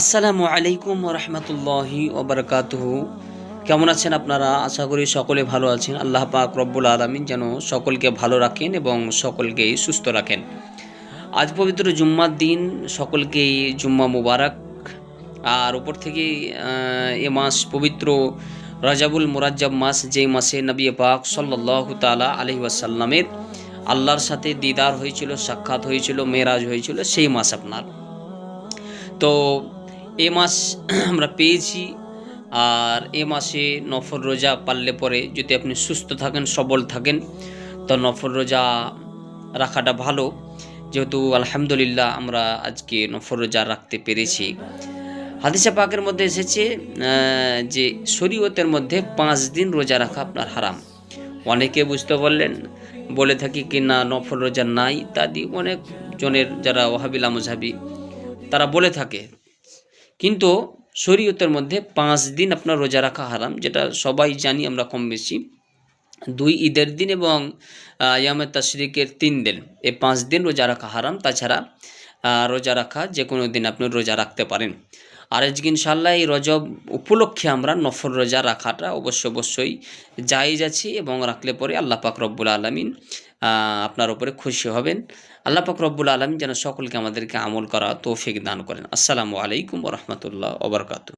আসসালামু আলাইকুম রহমতুল্লাহি ওবরকাতুহু। কেমন আছেন আপনারা? আশা করি সকলে ভালো আছেন। আল্লাহ পাক রব্বুল আলামিন যেন সকলকে ভালো রাখেন এবং সকলকেই সুস্থ রাখেন। আজ পবিত্র জুম্মার দিন, সকলকেই জুম্মা মুবারক। আর উপর থেকে এ মাস পবিত্র রাজাবুল মুরাজ্জাব মাস, যেই মাসে নবী পাক সাল্লাল্লাহু তাআলা আলাইহি ওয়াসাল্লামের আল্লাহর সাথে দিদার হয়েছিল, সাক্ষাৎ হয়েছিল, মেরাজ হয়েছিল, সেই মাস আপনার। তো এ মাস আমরা পেয়েছি। আর এ মাসে নফল রোজা পাললে পরে যদি আপনি সুস্থ থাকেন, সবল থাকেন, তো নফল রোজা রাখাটা ভালো। যেহেতু আলহামদুলিল্লাহ আমরা আজকে নফল রোজা রাখতে পেরেছি। হাদিসে পাকের মধ্যে এসেছে যে শরীয়তের মধ্যে 5 দিন রোজা রাখা আপনার হারাম। অনেকে বুঝতে পারলেন, বলে থাকি কি না নফল রোজা নাই ইত্যাদি, অনেক জনের যারা ওয়াহাবিলা মুজহাবি তারা বলে থাকে। কিন্তু শরীয়তের মধ্যে 5 দিন আপনার রোজা রাখা হারাম, যেটা সবাই জানি আমরা কম বেশি। 2 ঈদের দিন এবং ইয়ামে তাশরিকের 3 দিন, এই 5 দিন রোজা রাখা হারাম। তাছাড়া রোজা রাখা যে কোনো দিন আপনি রোজা রাখতে পারেন। আর আজকে ইনশাআল্লাহ এই রজব উপলক্ষে আমরা নফল রোজা রাখাটা অবশ্যই জায়েজ আছে, এবং রাখলে পরে আল্লাহ পাক রব্বুল আলামিন আপনার উপরে খুশি হবেন। আল্লাহ পাক রব্বুল আলামিন যেন সকলকে আমাদেরকে আমল করা তৌফিক দান করেন। আসসালামু আলাইকুম ওয়া রাহমাতুল্লাহি ওয়া বারাকাতুহু।